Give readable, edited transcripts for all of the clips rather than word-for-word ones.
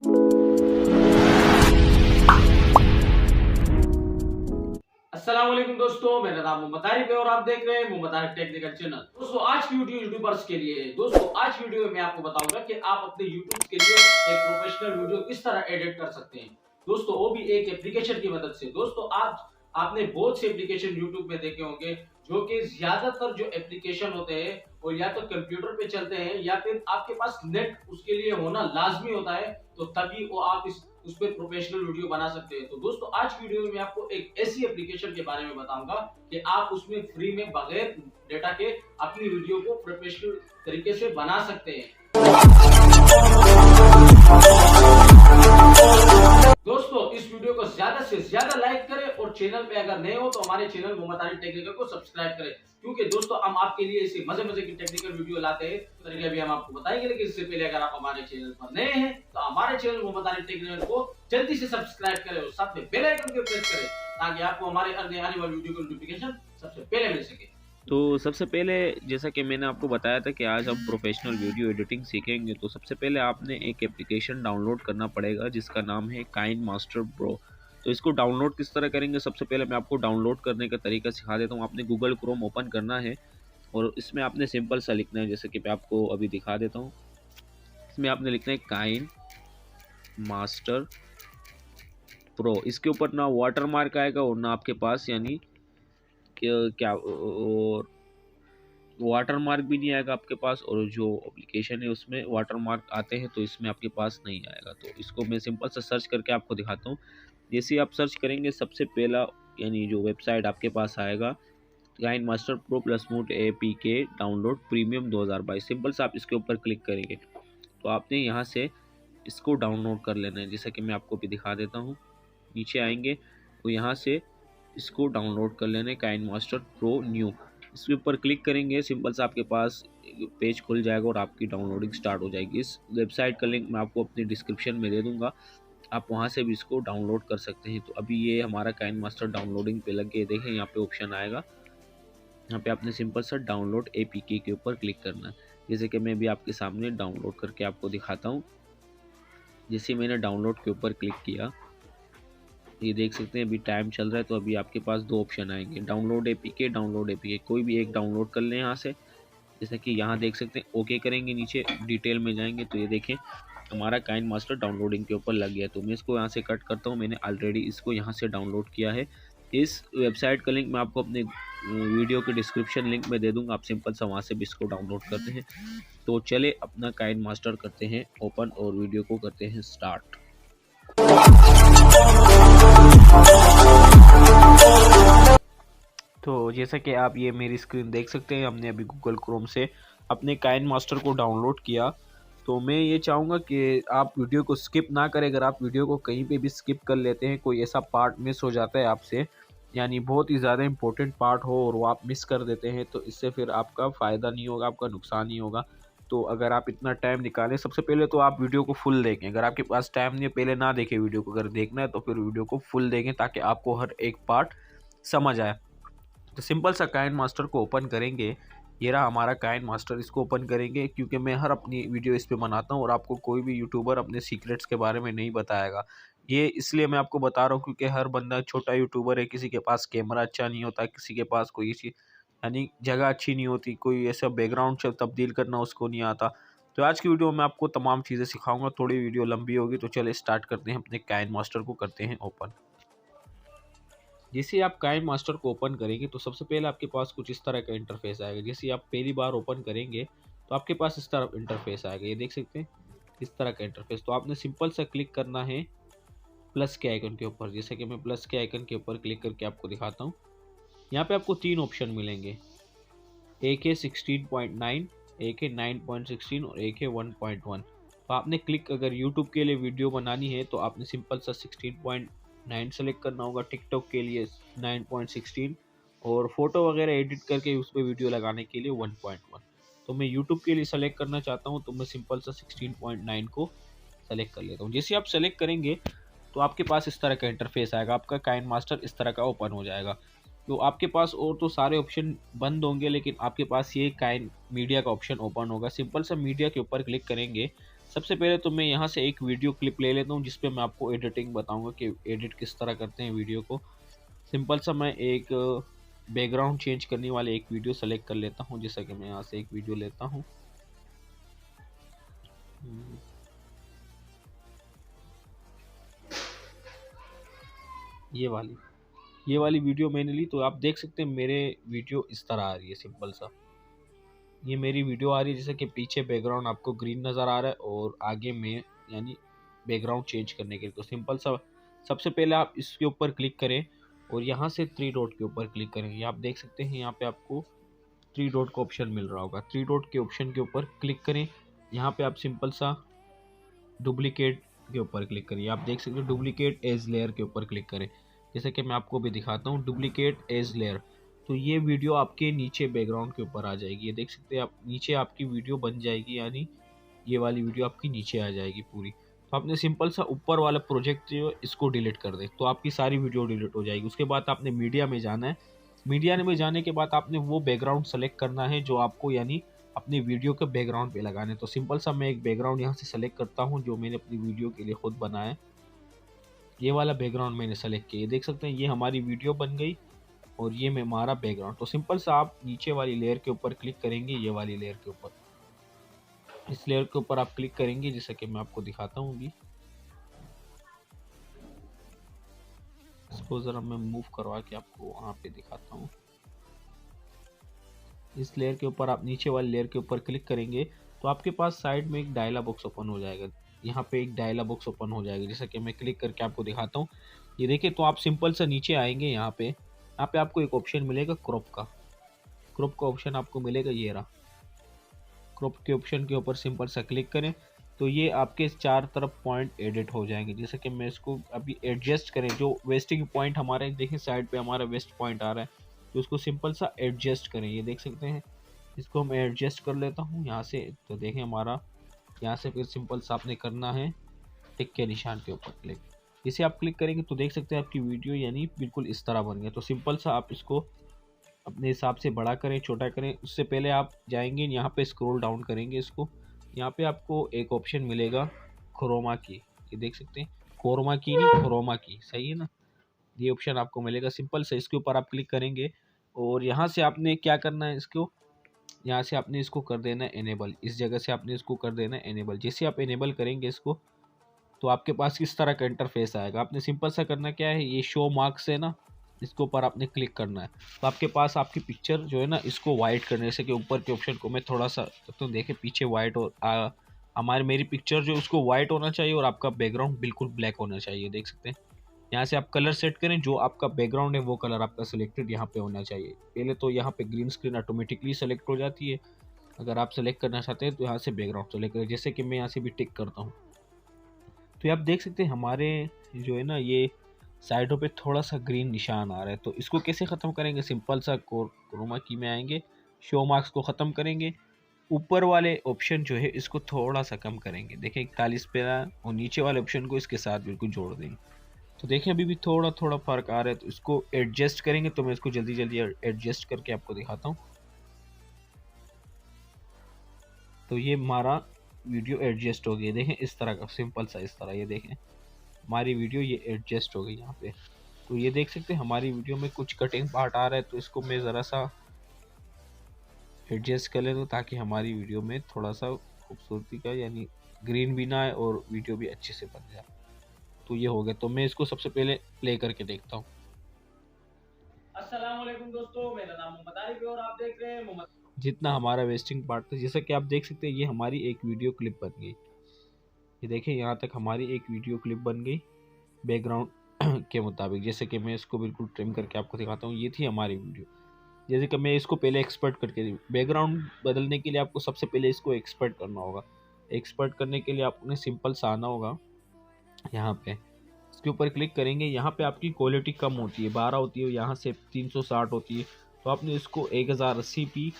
अस्सलाम वालेकुम दोस्तों, मेरा नाम मोहम्मद आरिफ है और आप देख रहे हैं मोहम्मद आरिफ टेक्निकल चैनल। दोस्तों आज की वीडियो यूट्यूबर्स के लिए है। दोस्तों आज की वीडियो में मैं आपको बताऊंगा कि आप अपने यूट्यूब के लिए एक प्रोफेशनल वीडियो किस तरह एडिट कर सकते हैं। दोस्तों वो भी एक एप्लीकेशन की मदद से। दोस्तों आज आपने बहुत से एप्लीकेशन यूट्यूब में देखे होंगे जो कि ज्यादातर जो एप्लीकेशन होते हैं वो या तो कंप्यूटर पे चलते हैं या फिर आपके पास नेट उसके लिए होना लाजमी होता है, तो तभी वो आप उस पर प्रोफेशनल वीडियो बना सकते हैं। तो दोस्तों आज की वीडियो में मैं आपको एक ऐसी एप्लीकेशन के बारे में बताऊंगा कि आप उसमें फ्री में बगैर डेटा के अपनी वीडियो को प्रोफेशनल तरीके से बना सकते हैं। दोस्तों इस वीडियो को ज्यादा से ज्यादा लाइक करें और चैनल पे अगर नए हो तो हमारे चैनल मोहम्मद आरिफ टेक्निकल को सब्सक्राइब करें, क्योंकि दोस्तों हम आपके लिए ऐसे मजे मजे की टेक्निकल वीडियो लाते हैं। तो तरीके भी हम आपको बताएंगे, लेकिन इससे पहले अगर आप हमारे चैनल पर नए हैं तो हमारे चैनल मोहम्मद आरिफ टेक्निकल को जल्दी से सब्सक्राइब करें और साथ में बेल आइकन को प्रेस करें ताकि आपको हमारे आने वाली वीडियो की नोटिफिकेशन सबसे पहले मिल सके। तो सबसे पहले जैसा कि मैंने आपको बताया था कि आज हम प्रोफेशनल वीडियो एडिटिंग सीखेंगे, तो सबसे पहले आपने एक एप्लीकेशन डाउनलोड करना पड़ेगा जिसका नाम है काइनमास्टर प्रो। तो इसको डाउनलोड किस तरह करेंगे, सबसे पहले मैं आपको डाउनलोड करने का तरीका सिखा देता हूँ। आपने गूगल क्रोम ओपन करना है और इसमें आपने सिंपल सा लिखना है, जैसे कि मैं आपको अभी दिखा देता हूँ। इसमें आपने लिखना है काइनमास्टर प्रो। इसके ऊपर ना वाटर मार्क आएगा और ना आपके पास यानी क्या और वाटर मार्क भी नहीं आएगा आपके पास, और जो एप्लीकेशन है उसमें वाटर मार्क आते हैं तो इसमें आपके पास नहीं आएगा। तो इसको मैं सिंपल सा सर्च करके आपको दिखाता हूँ। जैसे आप सर्च करेंगे सबसे पहला यानी जो वेबसाइट आपके पास आएगा KineMaster pro plus mood APK download premium 2022। Simple सा आप इसके ऊपर क्लिक करेंगे तो आपने यहाँ से इसको डाउनलोड कर लेना है, जैसा कि मैं आपको भी दिखा देता हूँ। नीचे आएंगे तो यहाँ से इसको डाउनलोड कर लेना है काइनमास्टर प्रो न्यू। इसके ऊपर क्लिक करेंगे, सिंपल सा आपके पास पेज खुल जाएगा और आपकी डाउनलोडिंग स्टार्ट हो जाएगी। इस वेबसाइट का लिंक मैं आपको अपनी डिस्क्रिप्शन में दे दूंगा, आप वहां से भी इसको डाउनलोड कर सकते हैं। तो अभी ये हमारा काइनमास्टर डाउनलोडिंग पे लग गए, देखें यहाँ पे ऑप्शन आएगा, यहाँ पे आपने सिंपल सा डाउनलोड APK के ऊपर क्लिक करना है। जैसे कि मैं भी आपके सामने डाउनलोड करके आपको दिखाता हूँ। जैसे मैंने डाउनलोड के ऊपर क्लिक किया, ये देख सकते हैं अभी टाइम चल रहा है, तो अभी आपके पास दो ऑप्शन आएंगे, डाउनलोड APK। कोई भी एक डाउनलोड कर लें यहाँ से। जैसे कि यहाँ देख सकते हैं ओके करेंगे, नीचे डिटेल में जाएंगे तो ये देखें हमारा काइनमास्टर डाउनलोडिंग के ऊपर लग गया। तो मैं इसको यहाँ से कट करता हूँ, मैंने ऑलरेडी इसको यहाँ से डाउनलोड किया है। इस वेबसाइट का लिंक मैं आपको अपने वीडियो के डिस्क्रिप्शन लिंक में दे दूँगा, आप सिंपल सा वहाँ से भी इसको डाउनलोड करते हैं। तो चले अपना काइनमास्टर करते हैं ओपन और वीडियो को करते हैं स्टार्ट। तो जैसा कि आप ये मेरी स्क्रीन देख सकते हैं, हमने अभी गूगल क्रोम से अपने काइनमास्टर को डाउनलोड किया। तो मैं ये चाहूँगा कि आप वीडियो को स्किप ना करें। अगर आप वीडियो को कहीं पे भी स्किप कर लेते हैं, कोई ऐसा पार्ट मिस हो जाता है आपसे, यानी बहुत ही ज़्यादा इम्पोर्टेंट पार्ट हो और वो आप मिस कर देते हैं, तो इससे फिर आपका फ़ायदा नहीं होगा, आपका नुकसान ही होगा। तो अगर आप इतना टाइम निकालें, सबसे पहले तो आप वीडियो को फुल देखें। अगर आपके पास टाइम नहीं है, पहले ना देखें वीडियो को। अगर देखना है तो फिर वीडियो को फुल देखें ताकि आपको हर एक पार्ट समझ आए। तो सिंपल सा काइनमास्टर को ओपन करेंगे, ये रहा हमारा काइनमास्टर। इसको ओपन करेंगे क्योंकि मैं हर अपनी वीडियो इस पे बनाता हूँ और आपको कोई भी यूट्यूबर अपने सीक्रेट्स के बारे में नहीं बताएगा। ये इसलिए मैं आपको बता रहा हूँ क्योंकि हर बंदा छोटा यूट्यूबर है, किसी के पास कैमरा अच्छा नहीं होता, किसी के पास कोई ऐसी यानी जगह अच्छी नहीं होती, कोई ऐसा बैकग्राउंड तब्दील करना उसको नहीं आता। तो आज की वीडियो में आपको तमाम चीज़ें सिखाऊंगा। थोड़ी वीडियो लंबी होगी, तो चले स्टार्ट करते हैं, अपने काइनमास्टर को करते हैं ओपन। जैसे आप काइनमास्टर को ओपन करेंगे तो सबसे पहले आपके पास कुछ इस तरह का इंटरफेस आएगा। जैसे आप पहली बार ओपन करेंगे तो आपके पास इस तरह इंटरफेस आएगा, ये देख सकते हैं इस तरह का इंटरफेस। तो आपने सिंपल सा क्लिक करना है प्लस के आइकन के ऊपर। जैसे कि मैं प्लस के आइकन के ऊपर क्लिक करके आपको दिखाता हूँ। यहाँ पे आपको तीन ऑप्शन मिलेंगे, एक है 16.9, एक है 9.16 और एक है 1.1। तो आपने क्लिक, अगर यूट्यूब के लिए वीडियो बनानी है तो आपने सिंपल सा 16.9 सेलेक्ट करना होगा, टिकटॉक के लिए 9.16 और फोटो वगैरह एडिट करके उस पर वीडियो लगाने के लिए 1.1। तो मैं यूट्यूब के लिए सेलेक्ट करना चाहता हूँ तो मैं सिंपल सा 16.9 को सेलेक्ट कर लेता हूँ। जैसे आप सेलेक्ट करेंगे तो आपके पास इस तरह का इंटरफेस आएगा, आपका काइनमास्टर इस तरह का ओपन हो जाएगा। तो आपके पास और तो सारे ऑप्शन बंद होंगे, लेकिन आपके पास ये काइन मीडिया का ऑप्शन ओपन होगा। सिंपल सा मीडिया के ऊपर क्लिक करेंगे सबसे पहले तो मैं यहाँ से एक वीडियो क्लिप ले लेता हूँ जिसपे मैं आपको एडिटिंग बताऊंगा कि एडिट किस तरह करते हैं वीडियो को। सिंपल सा मैं एक बैकग्राउंड चेंज करने वाले एक वीडियो सेलेक्ट कर लेता हूँ, जैसा कि मैं यहाँ से एक वीडियो लेता हूँ। ये वाली वीडियो मैंने ली, तो आप देख सकते हैं मेरे वीडियो इस तरह आ रही है। सिंपल सा ये मेरी वीडियो आ रही है, जैसे कि पीछे बैकग्राउंड आपको ग्रीन नज़र आ रहा है और आगे में यानी बैकग्राउंड चेंज करने के लिए। तो सिंपल सा सबसे पहले आप इसके ऊपर क्लिक करें और यहाँ से थ्री डॉट के ऊपर क्लिक करें। ये आप देख सकते हैं यहाँ पे आपको थ्री डॉट का ऑप्शन मिल रहा होगा। थ्री डॉट के ऑप्शन के ऊपर क्लिक करें। यहाँ पे आप सिंपल सा डुप्लीकेट के ऊपर क्लिक करिए। आप देख सकते हो डुप्लीकेट एज लेयर के ऊपर क्लिक करें। जैसे कि मैं आपको भी दिखाता हूँ डुप्लीकेट एज लेयर, तो ये वीडियो आपके नीचे बैकग्राउंड के ऊपर आ जाएगी। ये देख सकते हैं आप, नीचे आपकी वीडियो बन जाएगी, यानी ये वाली वीडियो आपकी नीचे आ जाएगी पूरी। तो आपने सिंपल सा ऊपर वाला प्रोजेक्ट जो है इसको डिलीट कर दें तो आपकी सारी वीडियो डिलीट हो जाएगी। उसके बाद आपने मीडिया में जाना है। मीडिया में जाने के बाद आपने वो बैकग्राउंड सेलेक्ट करना है जो आपको यानी अपनी वीडियो के बैकग्राउंड पे लगाने। तो सिंपल सा मैं एक बैकग्राउंड यहाँ से सेलेक्ट करता हूँ जो मैंने अपनी वीडियो के लिए खुद बनाया है। ये वाला बैकग्राउंड मैंने सेलेक्ट किया, देख सकते हैं ये हमारी वीडियो बन गई और ये मैं हमारा बैकग्राउंड। तो सिंपल सा आप नीचे वाली लेयर के ऊपर क्लिक करेंगे, ये वाली लेयर के ऊपर, इस लेयर के ऊपर आप क्लिक करेंगे, जैसा कि मैं आपको दिखाता हूँ अभी। इसको ज़रा मैं मूव करवा के आपको वहाँ पे दिखाता हूँ। इस लेयर के ऊपर आप नीचे वाली लेयर के ऊपर क्लिक करेंगे तो आपके पास साइड में एक डायलॉग बॉक्स ओपन हो जाएगा। यहाँ पे एक डायलॉग बॉक्स ओपन हो जाएगा, जैसा कि मैं क्लिक करके आपको दिखाता हूँ। ये देखिए, तो आप सिंपल सा नीचे आएंगे, यहाँ पे आपको एक ऑप्शन मिलेगा क्रॉप का। क्रॉप का ऑप्शन आपको मिलेगा, ये रहा। क्रॉप के ऑप्शन के ऊपर सिंपल सा क्लिक करें तो ये आपके चार तरफ पॉइंट एडिट हो जाएंगे। जैसे कि मैं इसको अभी एडजस्ट करें, जो वेस्टिंग पॉइंट हमारे देखिए साइड पे हमारा वेस्ट पॉइंट आ रहा है, तो उसको सिंपल सा एडजस्ट करें। ये देख सकते हैं, इसको मैं एडजस्ट कर लेता हूँ यहाँ से। तो देखें हमारा यहाँ से फिर सिंपल सा आपने करना है टिक के निशान के ऊपर क्लिक। इसे आप क्लिक करेंगे तो देख सकते हैं आपकी वीडियो यानी बिल्कुल इस तरह बन गया। तो सिंपल सा आप इसको अपने हिसाब से बड़ा करें छोटा करें। उससे पहले आप जाएंगे यहाँ पे स्क्रॉल डाउन करेंगे इसको, यहाँ पे आपको एक ऑप्शन मिलेगा क्रोमा की। ये देख सकते हैं, क्रोमा की नहीं क्रोमा की, सही है ना। ये ऑप्शन आपको मिलेगा, सिंपल से इसके ऊपर आप क्लिक करेंगे और यहाँ से आपने क्या करना है, इसको यहाँ से आपने इसको कर देना है इनेबल। इस जगह से आपने इसको कर देना है इनेबल। जैसे आप इनेबल करेंगे इसको तो आपके पास किस तरह का इंटरफेस आएगा। आपने सिंपल सा करना क्या है, ये शो मार्क्स है ना, इसके ऊपर आपने क्लिक करना है। तो आपके पास आपकी पिक्चर जो है ना, इसको वाइट करने, जैसे कि ऊपर के ऑप्शन को मैं थोड़ा सा तो देखे पीछे वाइट और हमारी मेरी पिक्चर जो उसको वाइट होना चाहिए और आपका बैकग्राउंड बिल्कुल ब्लैक होना चाहिए। देख सकते हैं यहाँ से आप कलर सेट करें, जो आपका बैकग्राउंड है वो कलर आपका सिलेक्टेड यहाँ पे होना चाहिए। पहले तो यहाँ पे ग्रीन स्क्रीन ऑटोमेटिकली सेलेक्ट हो जाती है, अगर आप सेलेक्ट करना चाहते हैं तो यहाँ से बैकग्राउंड सेलेक्ट करें, जैसे कि मैं यहाँ से भी टिक करता हूँ। तो ये आप देख सकते हैं हमारे जो है ना ये साइडों पे थोड़ा सा ग्रीन निशान आ रहा है। तो इसको कैसे ख़त्म करेंगे, सिंपल सा क्रोमा की में आएंगे, शो मार्क्स को ख़त्म करेंगे, ऊपर वाले ऑप्शन जो है इसको थोड़ा सा कम करेंगे, देखें 41 पे और नीचे वाले ऑप्शन को इसके साथ बिल्कुल जोड़ देंगे। तो देखें अभी भी थोड़ा थोड़ा फ़र्क आ रहा है, तो इसको एडजस्ट करेंगे। तो मैं इसको जल्दी जल्दी एडजस्ट करके आपको दिखाता हूँ। तो ये हमारा वीडियो एडजस्ट हो गई, देखें इस तरह का सिंपल सा, इस तरह ये देखें हमारी वीडियो ये एडजस्ट हो गई यहाँ पे। तो ये देख सकते हैं हमारी वीडियो में कुछ कटिंग पार्ट आ रहा है, तो इसको मैं ज़रा सा एडजस्ट कर ले दूँ ताकि हमारी वीडियो में थोड़ा सा खूबसूरती का यानी ग्रीन भी ना आए और वीडियो भी अच्छे से बन जाए। तो ये हो गया, तो मैं इसको सबसे पहले प्ले करके देखता हूँ। अस्सलाम वालेकुम दोस्तों, मेरा नाम मोहम्मद आरिफ है और आप देख रहे हैं मोहम्मद। जितना हमारा वेस्टिंग पार्ट था, जैसा कि आप देख सकते हैं ये हमारी एक वीडियो क्लिप बन गई। ये देखिए यहाँ तक हमारी एक वीडियो क्लिप बन गई बैकग्राउंड के मुताबिक। जैसे कि मैं इसको बिल्कुल ट्रिम करके आपको दिखाता हूँ, ये थी हमारी वीडियो। जैसे कि मैं इसको पहले एक्सपर्ट करके, बैकग्राउंड बदलने के लिए आपको सबसे पहले इसको एक्सपर्ट करना होगा। एक्सपर्ट करने के लिए आपने सिंपल सा आना होगा, यहाँ पे इसके ऊपर क्लिक करेंगे। यहाँ पे आपकी क्वालिटी कम होती है, 12 होती है, यहाँ से 360 होती है। तो आपने इसको 1080p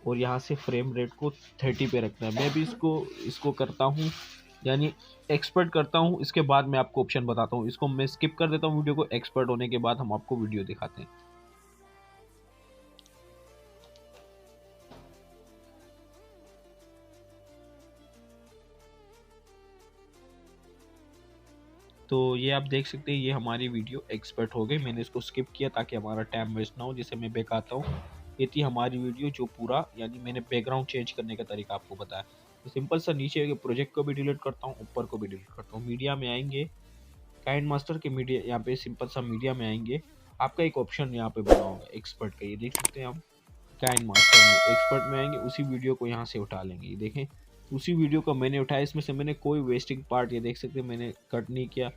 और यहाँ से फ्रेम रेट को 30 पे रखना है। मैं भी इसको करता हूँ यानी एक्सपर्ट करता हूँ। इसके बाद मैं आपको ऑप्शन बताता हूँ, इसको मैं स्किप कर देता हूँ वीडियो को। एक्सपर्ट होने के बाद हम आपको वीडियो दिखाते हैं। तो ये आप देख सकते हैं ये हमारी वीडियो एक्सपर्ट हो गई। मैंने इसको स्किप किया ताकि हमारा टाइम वेस्ट ना हो। जैसे मैं बैक आता हूँ, ये थी हमारी वीडियो जो पूरा यानी मैंने बैकग्राउंड चेंज करने का तरीका आपको बताया। तो सिंपल सा नीचे के प्रोजेक्ट को भी डिलीट करता हूँ, ऊपर को भी डिलीट करता हूँ। मीडिया में आएंगे, काइंड मास्टर के मीडिया यहाँ पे सिंपल सा मीडिया में आएंगे। आपका एक ऑप्शन यहाँ पे बना होगा एक्सपर्ट का, ये देख सकते हैं आप। काइंड मास्टर में एक्सपर्ट में आएंगे, उसी वीडियो को यहाँ से उठा लेंगे। ये देखें उसी वीडियो को मैंने उठाया, इसमें से मैंने कोई वेस्टिंग पार्ट ये देख सकते हैं मैंने कट नहीं किया।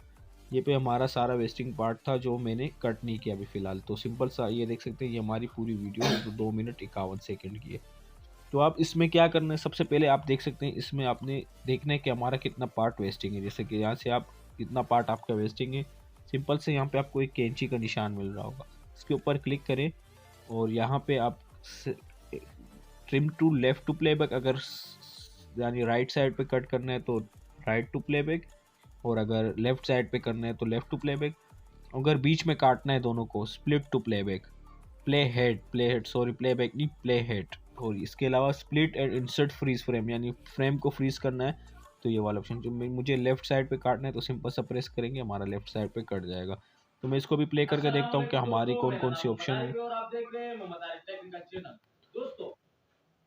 ये पे हमारा सारा वेस्टिंग पार्ट था जो मैंने कट नहीं किया अभी फ़िलहाल। तो सिंपल सा ये देख सकते हैं ये हमारी पूरी वीडियो है जो 2 मिनट 51 सेकंड की है। तो आप इसमें क्या करना है, सबसे पहले आप देख सकते हैं इसमें आपने देखना है कि हमारा कितना पार्ट वेस्टिंग है। जैसे कि यहाँ से आप कितना पार्ट आपका वेस्टिंग है, सिंपल से यहाँ पे आपको एक कैंची का निशान मिल रहा होगा, इसके ऊपर क्लिक करें और यहाँ पे आप trim to left to playback, अगर यानी राइट साइड पे कट करना है तो राइट टू प्लेबैक, और अगर लेफ्ट साइड पे करना है तो लेफ्ट टू प्लेबैक। अगर बीच में काटना है दोनों को split to playback, play head sorry playback नहीं प्ले हेड। और इसके अलावा split and insert freeze frame, यानी फ्रेम को फ्रीज करना है तो ये वाला ऑप्शन। जो मुझे लेफ्ट साइड पे काटना है तो सिंपल सा प्रेस करेंगे, हमारा लेफ्ट साइड पे कट जाएगा। तो मैं इसको भी प्ले करके देखता हूँ कि हमारी कौन कौन सी ऑप्शन है।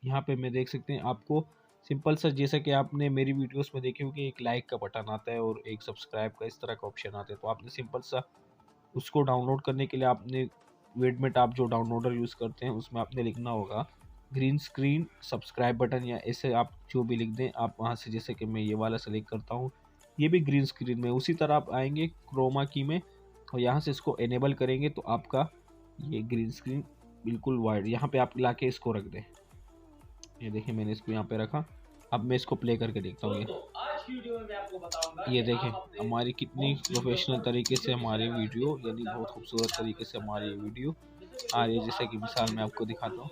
यहाँ पे मैं देख सकते हैं आपको सिंपल सा जैसा कि आपने मेरी वीडियोस में देखे होंगे एक लाइक का बटन आता है और एक सब्सक्राइब का इस तरह का ऑप्शन आता है। तो आपने सिंपल सा उसको डाउनलोड करने के लिए आपने वेडमेट आप जो डाउनलोडर यूज़ करते हैं उसमें आपने लिखना होगा ग्रीन स्क्रीन सब्सक्राइब बटन, या ऐसे आप जो भी लिख दें आप वहाँ से। जैसे कि मैं ये वाला सेलेक्ट करता हूँ, ये भी ग्रीन स्क्रीन में। उसी तरह आप आएंगे क्रोमा की में और यहाँ से इसको इनेबल करेंगे तो आपका ये ग्रीन स्क्रीन बिल्कुल वाइड, यहाँ पे आप ला के इसको रख दें। ये देखिए मैंने इसको यहाँ पे रखा, अब मैं इसको प्ले करके देखता हूँ। ये देखें हमारी कितनी प्रोफेशनल तरीके से हमारी वीडियो, यानी बहुत खूबसूरत तरीके से हमारी वीडियो आ रही है। जैसे कि मिसाल मैं आपको दिखाता हूँ,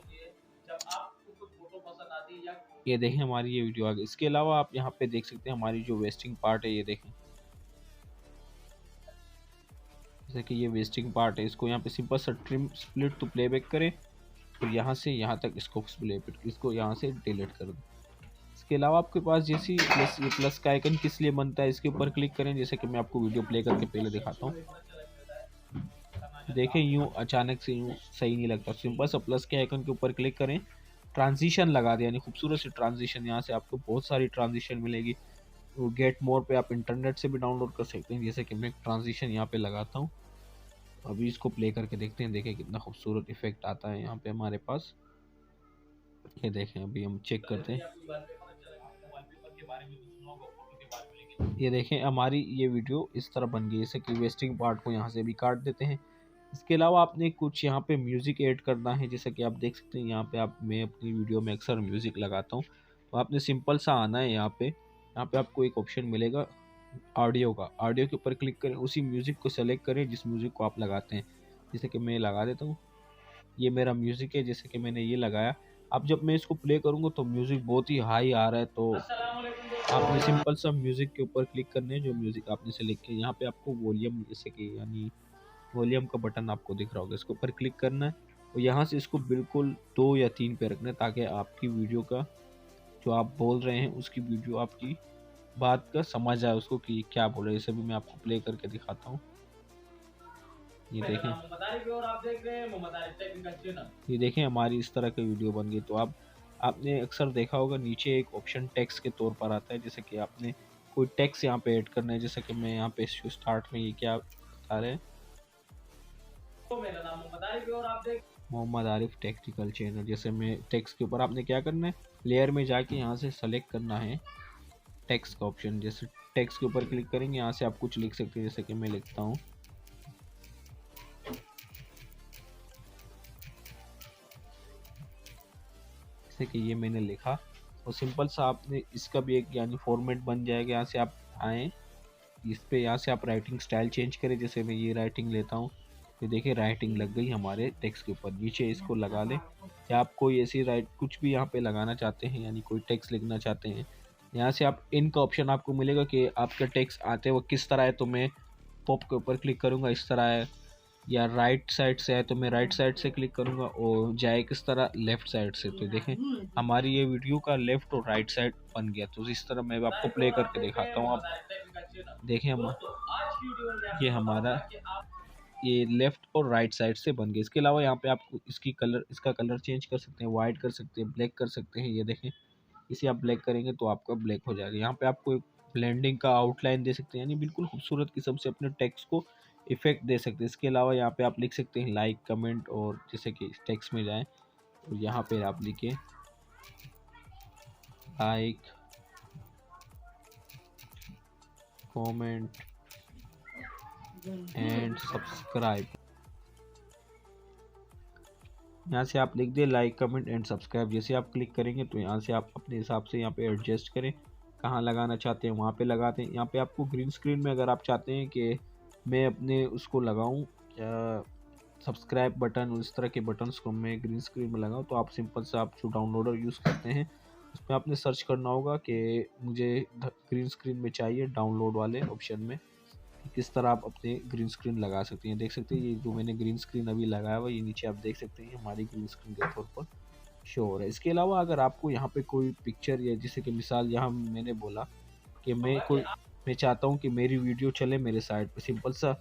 ये देखें हमारी ये वीडियो आ गई। इसके अलावा आप यहाँ पे देख सकते हैं हमारी जो वेस्टिंग पार्ट है, ये देखें जैसे कि ये वेस्टिंग पार्ट है, इसको यहाँ पे सिंपल सा ट्रिम स्प्लिट टू प्लेबैक करें और यहाँ से यहाँ तक इसको यहाँ से डिलीट कर दो। इसके अलावा आपके पास जैसी प्लस का आइकन किस लिए बनता है, इसके ऊपर क्लिक करें। जैसे कि मैं आपको वीडियो प्ले करके पहले दिखाता हूँ, देखें यूँ अचानक से यूँ सही नहीं लगता। सिंपल सा प्लस के आइकन के ऊपर क्लिक करें, ट्रांजिशन लगा दें, यानी खूबसूरत सी ट्रांजिशन। यहाँ से आपको बहुत सारी ट्रांजिशन मिलेगी। गेट मोर पे आप इंटरनेट से भी डाउनलोड कर सकते हैं। जैसे कि मैं ट्रांजिशन यहाँ पे लगाता हूँ, अभी इसको प्ले करके देखते हैं। देखें कितना खूबसूरत इफेक्ट आता है यहाँ पे हमारे पास। ये देखें अभी हम चेक करते हैं, ये देखें हमारी ये वीडियो इस तरह बन गई। जैसे कि वेस्टिंग पार्ट को यहाँ से भी काट देते हैं। इसके अलावा आपने कुछ यहाँ पे म्यूज़िक ऐड करना है। जैसे कि आप देख सकते हैं यहाँ पे मैं अपनी वीडियो में अक्सर म्यूज़िक लगाता हूँ। तो आपने सिंपल सा आना है, यहाँ पे आपको एक ऑप्शन मिलेगा ऑडियो का। ऑडियो के ऊपर क्लिक करें, उसी म्यूज़िक को सेलेक्ट करें जिस म्यूज़िक को आप लगाते हैं। जैसे कि मैं लगा देता हूँ, ये मेरा म्यूज़िक है, जैसे कि मैंने ये लगाया। अब जब मैं इसको प्ले करूँगा तो म्यूज़िक बहुत ही हाई आ रहा है। तो आपने सिंपल सा म्यूज़िक के ऊपर क्लिक करना है, जो म्यूज़िक आपने सेलेक्ट किया। यहाँ पे आपको वॉल्यूम, जैसे कि यानी वॉल्यूम का बटन आपको दिख रहा होगा, इसके ऊपर क्लिक करना है और यहाँ से इसको बिल्कुल 2 या 3 पे रखना है ताकि आपकी वीडियो का जो आप बोल रहे हैं उसकी वीडियो आपकी बात का समझ आए उसको कि क्या बोल रहे हैं। इसे भी मैं आपको प्ले करके दिखाता हूँ। ये देखें, ये देखें हमारी इस तरह की वीडियो बन गई। तो आपने अक्सर देखा होगा नीचे एक ऑप्शन टेक्स्ट के तौर पर आता है। जैसे कि आपने कोई टेक्स्ट यहाँ पे ऐड करना है। जैसे कि मैं यहाँ पे स्टार्ट में ये क्या बता रहे हैं, मेरा नाम मोहम्मद आरिफ टेक्निकल चैनल। जैसे मैं टेक्स्ट के ऊपर आपने क्या करना है, लेयर में जाके यहाँ से सेलेक्ट करना है टेक्स्ट का ऑप्शन। जैसे टेक्स्ट के ऊपर क्लिक करेंगे, यहाँ से आप कुछ लिख सकते हैं। जैसे कि मैं लिखता हूँ, जैसे कि ये मैंने लिखा और सिंपल सा आपने इसका भी एक यानी फॉर्मेट बन जाएगा। यहाँ से आप आएँ इस पे, यहाँ से आप राइटिंग स्टाइल चेंज करें। जैसे मैं ये राइटिंग लेता हूँ, ये देखिए राइटिंग लग गई हमारे टेक्स्ट के ऊपर। नीचे इसको लगा लें, या आप कोई ऐसी कुछ भी यहाँ पे लगाना चाहते हैं, यानी कोई टेक्स्ट लिखना चाहते हैं, यहाँ से आप इन का ऑप्शन आपको मिलेगा कि आपका टेक्स्ट आते वो किस तरह है। तो मैं पॉप के ऊपर क्लिक करूँगा, इस तरह है, या राइट साइड से है तो मैं राइट साइड से क्लिक करूँगा, और जाए किस तरह लेफ़्ट साइड से। तो देखें हमारी ये वीडियो का लेफ़्ट और राइट साइड बन गया। तो इस तरह मैं आपको प्ले करके दिखाता हूँ। आप देखें हम की वीडियो में मैं ये आपको हमारा बताऊंगा कि आप ये लेफ्ट और राइट साइड से बन गए। इसके अलावा यहाँ पे आप इसका कलर चेंज कर सकते हैं, वाइट कर सकते हैं, ब्लैक कर सकते हैं। ये देखें, इसे आप ब्लैक करेंगे तो आपका ब्लैक हो जाएगा। यहाँ पे आपको एक ब्लेंडिंग का आउटलाइन दे सकते हैं, यानी बिल्कुल खूबसूरत किस्म से अपने टेक्स्ट को इफेक्ट दे सकते हैं। इसके अलावा यहाँ पे आप लिख सकते हैं लाइक, कमेंट, और जैसे कि टेक्स्ट में जाएं तो यहाँ पे आप लिखिए लाइक, कमेंट एंड सब्सक्राइब। यहाँ से आप लिख they like, comment and subscribe. जैसे आप क्लिक करेंगे तो यहाँ से आप अपने हिसाब से यहाँ पे एडजस्ट करें, कहाँ लगाना चाहते हैं वहाँ पे लगाते हैं। यहाँ पे आपको ग्रीन स्क्रीन में अगर आप चाहते हैं कि मैं अपने उसको लगाऊँ सब्सक्राइब बटन और इस तरह के बटन्स को मैं ग्रीन स्क्रीन में लगाऊँ, तो आप सिंपल से आप जो डाउनलोडर यूज़ करते हैं उसमें आपने सर्च करना होगा कि मुझे ग्रीन स्क्रीन में चाहिए, डाउनलोड वाले ऑप्शन में किस तरह आप अपने ग्रीन स्क्रीन लगा सकते हैं। देख सकते हैं ये जो मैंने ग्रीन स्क्रीन अभी लगाया हुआ, ये नीचे आप देख सकते हैं हमारी ग्रीन स्क्रीन के तौर पर शो हो रहा है। इसके अलावा अगर आपको यहाँ पे कोई पिक्चर, या जैसे कि मिसाल यहाँ मैंने बोला कि मैं चाहता हूँ कि मेरी वीडियो चले मेरे साइड पे, सिंपल सा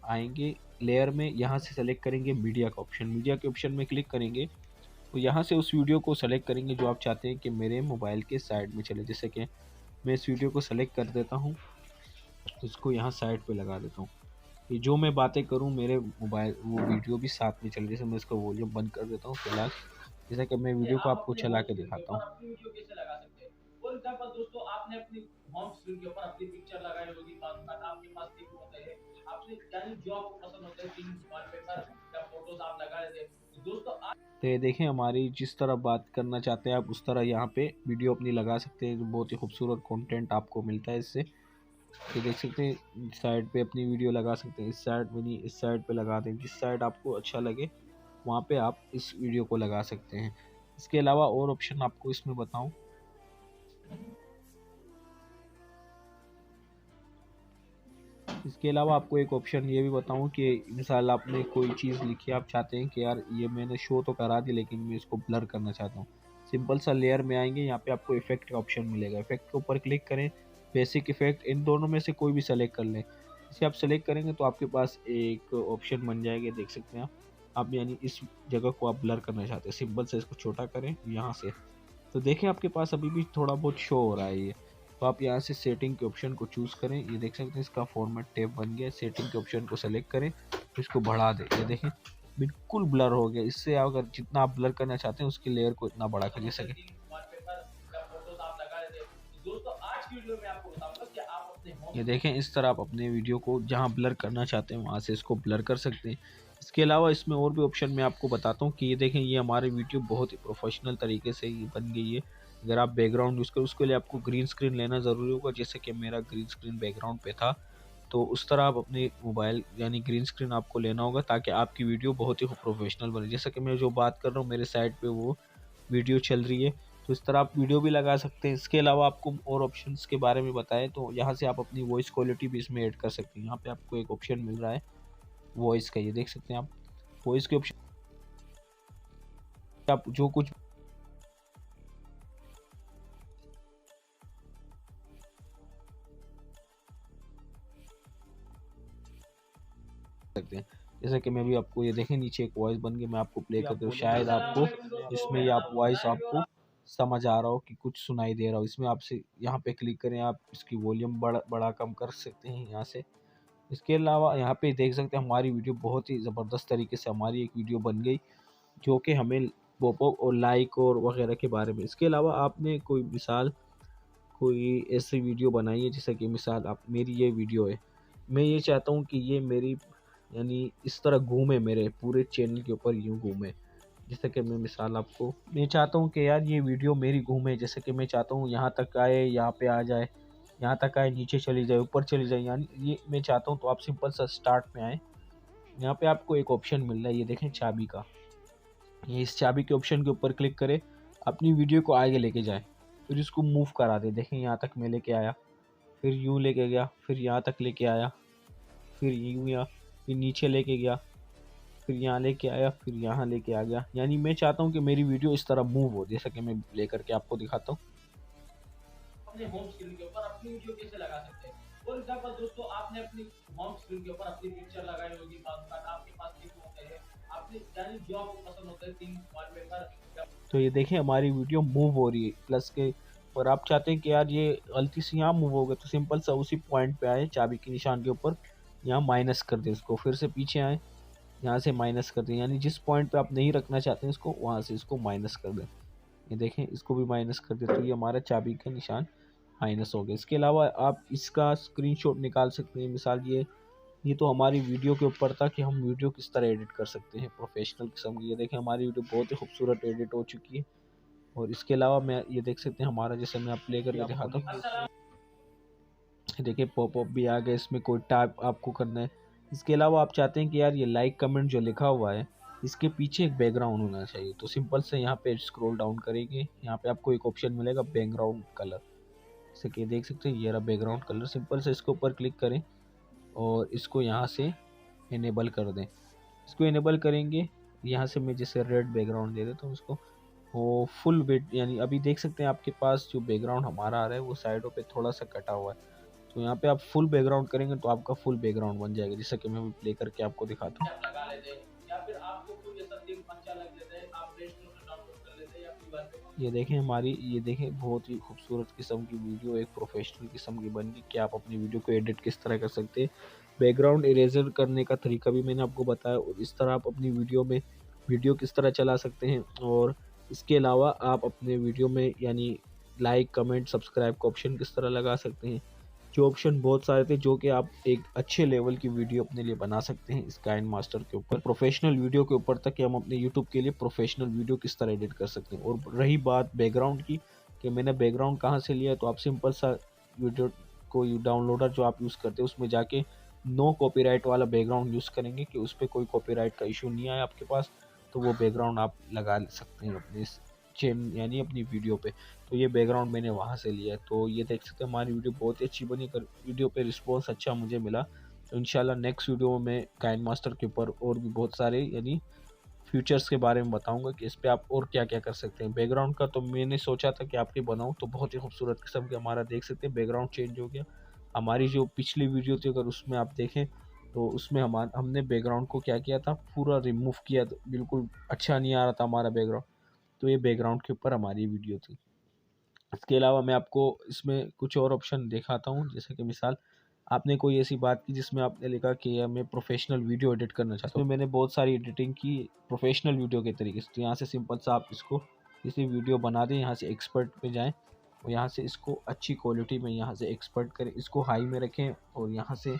आएंगे लेयर में, यहाँ से सेलेक्ट करेंगे मीडिया का ऑप्शन, मीडिया के ऑप्शन में क्लिक करेंगे तो यहाँ से उस वीडियो को सेलेक्ट करेंगे जो आप चाहते हैं कि मेरे मोबाइल के साइड में चले। जैसे कि मैं इस वीडियो को सेलेक्ट कर देता हूँ, इसको यहाँ साइड पे लगा देता हूँ, ये जो मैं बातें करूँ मेरे मोबाइल वो वीडियो भी साथ में चले। जैसे मैं इसका वॉल्यूम बंद कर देता हूँ फिलहाल, जैसे कि मैं वीडियो को आपको चला के दिखाता हूँ। अपनी वीडियो कैसे लगा सकते हैं। फॉर एग्जांपल दोस्तों, आपने अपनी होम स्क्रीन के ऊपर अपनी पिक्चर लगाई होगी, आपके पास टिक होते हैं, आपने यानी जो आपको पसंद होता है तीन वॉलपेपर या फोटोज आप लगा लेते हैं। तो दोस्तों तो ये देखें, हमारी जिस तरह बात करना चाहते हैं आप उस तरह यहाँ पे वीडियो अपनी लगा सकते हैं। बहुत ही खूबसूरत कंटेंट आपको मिलता है इससे। ये देख सकते हैं साइड पे अपनी वीडियो लगा सकते हैं, इस साइड में नहीं इस साइड पे लगा दें, जिस साइड आपको अच्छा लगे वहाँ पे आप इस वीडियो को लगा सकते हैं। इसके अलावा और ऑप्शन आपको इसमें बताऊं, इसके अलावा आपको एक ऑप्शन ये भी बताऊं कि मिसाल आपने कोई चीज़ लिखी, आप चाहते हैं कि यार ये मैंने शो तो करा दी लेकिन मैं इसको ब्लर करना चाहता हूँ। सिंपल सा लेयर में आएंगे, यहाँ पे आपको इफेक्ट का ऑप्शन मिलेगा, इफेक्ट के ऊपर क्लिक करें, बेसिक इफेक्ट, इन दोनों में से कोई भी सेलेक्ट कर लें। इसे आप सेलेक्ट करेंगे तो आपके पास एक ऑप्शन बन जाएगा, देख सकते हैं आप यानी इस जगह को आप ब्लर करना चाहते हैं, सिंपल से इसको छोटा करें यहाँ से, तो देखें आपके पास अभी भी थोड़ा बहुत शो हो रहा है ये। तो आप यहाँ से सेटिंग के ऑप्शन को चूज़ करें, ये देख सकते हैं इसका फॉर्मेट टैब बन गया। सेटिंग के ऑप्शन को सेलेक्ट करें, इसको बढ़ा दें, ये देखें बिल्कुल ब्लर हो गया। इससे अगर जितना आप ब्लर करना चाहते हैं उसकी लेयर को इतना बड़ा कर सकें। ये देखें इस तरह आप अपने वीडियो को जहाँ ब्लर करना चाहते हैं वहाँ से इसको ब्लर कर सकते हैं। इसके अलावा इसमें और भी ऑप्शन मैं आपको बताता हूँ कि ये देखें ये हमारी वीडियो बहुत ही प्रोफेशनल तरीके से ये बन गई है। अगर आप बैकग्राउंड यूज़ करें उसके लिए आपको ग्रीन स्क्रीन लेना ज़रूरी होगा, जैसे कि मेरा ग्रीन स्क्रीन बैकग्राउंड पे था, तो उस तरह आप अपने मोबाइल यानी ग्रीन स्क्रीन आपको लेना होगा ताकि आपकी वीडियो बहुत ही प्रोफेशनल बने। जैसे कि मैं जो बात कर रहा हूँ मेरे साइड पे वो वीडियो चल रही है, तो इस तरह आप वीडियो भी लगा सकते हैं। इसके अलावा आपको और ऑप्शंस के बारे में बताएं तो यहाँ से आप अपनी वॉइस क्वालिटी भी इसमें ऐड कर सकते हैं। यहाँ पे आपको एक ऑप्शन मिल रहा है वॉइस का, ये देख सकते हैं आप वॉइस के ऑप्शन, आप जो कुछ सकते हैं। जैसा कि मैं भी आपको ये देखें नीचे एक वॉइस बन गई, मैं आपको प्ले करते हूँ, शायद आपको इसमें ये आप वॉइस आपको समझ आ रहा हो कि कुछ सुनाई दे रहा हो। इसमें आपसे यहाँ पे क्लिक करें, आप इसकी वॉल्यूम बड़ा कम कर सकते हैं यहाँ से। इसके अलावा यहाँ पे देख सकते हैं हमारी वीडियो बहुत ही ज़बरदस्त तरीके से हमारी एक वीडियो बन गई जो कि हमें पॉपअप और लाइक और वगैरह के बारे में। इसके अलावा आपने कोई मिसाल कोई ऐसी वीडियो बनाई है, जैसे कि मिसाल आप मेरी ये वीडियो है, मैं ये चाहता हूँ कि ये मेरी यानी इस तरह घूमे मेरे पूरे चैनल के ऊपर यूँ घूमे। जैसे कि मैं मिसाल आपको मैं चाहता हूँ कि यार ये वीडियो मेरी घूमे, जैसे कि मैं चाहता हूँ यहाँ तक आए, यहाँ पे आ जाए, यहाँ तक आए, नीचे चली जाए, ऊपर चली जाए, यानी ये मैं चाहता हूँ। तो आप सिंपल सा स्टार्ट में आए, यहाँ पे आपको एक ऑप्शन मिल रहा है, ये देखें चाबी का, ये इस चाबी के ऑप्शन के ऊपर क्लिक करें, अपनी वीडियो को आगे लेके जाए, फिर इसको मूव करा दे। देखें यहाँ तक मैं लेके आया, फिर यूँ लेके गया, फिर यहाँ तक लेके आया, फिर यूँ या फिर नीचे लेके गया, फिर यहाँ लेके आया, फिर यहाँ लेके आ गया। यानी मैं चाहता हूँ कि मेरी वीडियो इस तरह मूव हो, जैसा कि मैं लेकर के आपको दिखाता हूँ। अपने होम स्क्रीन के ऊपर अपनी वीडियो कैसे लगा सकते हैं। फॉर एग्जांपल दोस्तों, आपने अपनी होम स्क्रीन के ऊपर अपनी पिक्चर लगाई होगी, आपके पास तीन होते हैं, आपने यानी जो आपको पसंद होता है तीन वॉलपेपर। तो ये देखें हमारी वीडियो मूव हो रही है प्लस के, और आप चाहते हैं कि यार ये गलती से यहाँ मूव हो गया, तो सिंपल सा उसी पॉइंट पे आए चाबी के निशान के ऊपर, यहाँ माइनस कर दें इसको, फिर से पीछे आए, यहाँ से माइनस कर दें, यानी जिस पॉइंट पे आप नहीं रखना चाहते हैं इसको, वहाँ से इसको माइनस कर दें। ये देखें इसको भी माइनस कर दे, तो ये हमारा चाबी का निशान माइनस हो गया। इसके अलावा आप इसका स्क्रीनशॉट निकाल सकते हैं। मिसाल ये तो हमारी वीडियो के ऊपर था कि हम वीडियो किस तरह एडिट कर सकते हैं प्रोफेशनल किस्म की। ये देखें हमारी वीडियो बहुत ही खूबसूरत एडिट हो चुकी है। और इसके अलावा मैं ये देख सकते हैं हमारा, जैसे मैं प्ले करके दिखाता हूँ, देखिए पॉपअप भी आ गया, इसमें कोई टाइप आपको करना है। इसके अलावा आप चाहते हैं कि यार ये लाइक कमेंट जो लिखा हुआ है इसके पीछे एक बैकग्राउंड होना चाहिए, तो सिंपल से यहाँ पे स्क्रॉल डाउन करेंगे, यहाँ पे आपको एक ऑप्शन मिलेगा बैकग्राउंड कलर, जैसे कि देख सकते हैं ये रहा बैकग्राउंड कलर। सिंपल से इसके ऊपर क्लिक करें और इसको यहाँ से इनेबल कर दें। इसको इनेबल करेंगे, यहाँ से मैं जैसे रेड बैकग्राउंड दे देता हूँ इसको, वो फुल वेट, यानी अभी देख सकते हैं आपके पास जो बैकग्राउंड हमारा आ रहा है वो साइडों पे थोड़ा सा कटा हुआ है, तो यहाँ पे आप फुल बैकग्राउंड करेंगे तो आपका फुल बैकग्राउंड बन जाएगा, जैसा कि मैं प्ले करके आपको दिखाता हूँ। लगा लेते हैं, या फिर आपको कोई ऐसा थीम अच्छा लग लेता है, आप प्ले स्टोर से डाउनलोड कर लेते हैं या फिर वॉलपेपर। ये देखें हमारी, ये देखें बहुत ही खूबसूरत किस्म की वीडियो एक प्रोफेशनल किस्म की बन गई कि आप अपनी वीडियो को एडिट किस तरह कर सकते हैं। बैकग्राउंड इरेजर करने का तरीका भी मैंने आपको बताया, और इस तरह आप अपनी वीडियो में वीडियो किस तरह चला सकते हैं। और इसके अलावा आप अपने वीडियो में यानी लाइक कमेंट सब्सक्राइब का ऑप्शन किस तरह लगा सकते हैं, जो ऑप्शन बहुत सारे थे जो कि आप एक अच्छे लेवल की वीडियो अपने लिए बना सकते हैं इस काइनमास्टर के ऊपर। प्रोफेशनल वीडियो के ऊपर तक कि हम अपने यूट्यूब के लिए प्रोफेशनल वीडियो किस तरह एडिट कर सकते हैं। और रही बात बैकग्राउंड की कि मैंने बैकग्राउंड कहाँ से लिया, तो आप सिंपल सा वीडियो को डाउनलोडर जो आप यूज़ करते हैं उसमें जाके नो कॉपीराइट वाला बैकग्राउंड यूज़ करेंगे कि उस पर कोई कॉपीराइट का इशू नहीं आया आपके पास, तो वो बैकग्राउंड आप लगा सकते हैं अपने चैनल यानी अपनी वीडियो पे। तो ये बैकग्राउंड मैंने वहाँ से लिया है। तो ये देख सकते हैं हमारी वीडियो बहुत ही अच्छी बनी, कर वीडियो पे रिस्पॉन्स अच्छा मुझे मिला। तो इंशाल्लाह नेक्स्ट वीडियो में मैं काइनमास्टर के ऊपर और भी बहुत सारे यानी फीचर्स के बारे में बताऊंगा कि इस पर आप और क्या क्या कर सकते हैं। बैकग्राउंड का तो मैंने सोचा था कि आपके बनाऊं, तो बहुत ही खूबसूरत किस्म के हमारा देख सकते हैं बैकग्राउंड चेंज हो गया। हमारी जो पिछली वीडियो थी अगर उसमें आप देखें तो उसमें हमने बैकग्राउंड को क्या किया था, पूरा रिमूव किया, तो बिल्कुल अच्छा नहीं आ रहा था हमारा बैकग्राउंड। तो ये बैकग्राउंड के ऊपर हमारी वीडियो थी। इसके अलावा मैं आपको इसमें कुछ और ऑप्शन दिखाता हूँ, जैसे कि मिसाल आपने कोई ऐसी बात की जिसमें आपने लिखा कि मैं प्रोफेशनल वीडियो एडिट करना चाहता हूँ, मैंने बहुत सारी एडिटिंग की प्रोफेशनल वीडियो के तरीके से। तो यहाँ से सिंपल सा आप इसको किसी वीडियो बना दें, यहाँ से एक्सपर्ट पे जाएं और यहाँ से इसको अच्छी क्वालिटी में यहाँ से एक्सपर्ट करें, इसको हाई में रखें और यहाँ से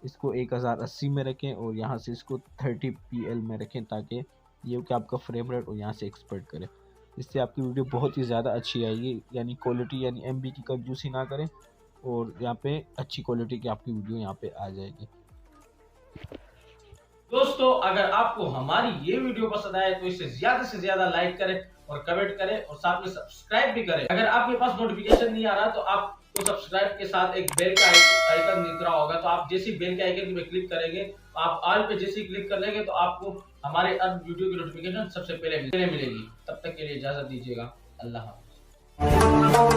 इसको 1080 में रखें और यहाँ से इसको 30pl में रखें, ताकि ये कि आपका फ्रेम रेट और यहाँ से एक्सपर्ट करें। इससे आपकी वीडियो बहुत ही ज़्यादा अच्छी आएगी, यानी क्वालिटी यानी MB की कंजूसी ना करें और यहाँ पे अच्छी क्वालिटी की आपकी वीडियो यहाँ पे आ जाएगी। दोस्तों अगर आपको हमारी ये वीडियो पसंद आए तो इसे ज्यादा से ज्यादा लाइक करें और कमेंट करें और साथ में सब्सक्राइब भी करें। अगर आपके पास नोटिफिकेशन नहीं आ रहा तो आपको सब्सक्राइब के साथ एक बेल का आइकन दिख रहा होगा, तो आप जैसे बेल के आइकन पे क्लिक करेंगे तो आप ऑल पे जैसे क्लिक कर लेंगे तो आपको हमारे अब वीडियो की नोटिफिकेशन सबसे पहले मिलेगी। तब तक के लिए इजाजत दीजिएगा। अल्लाह हाफ़िज़।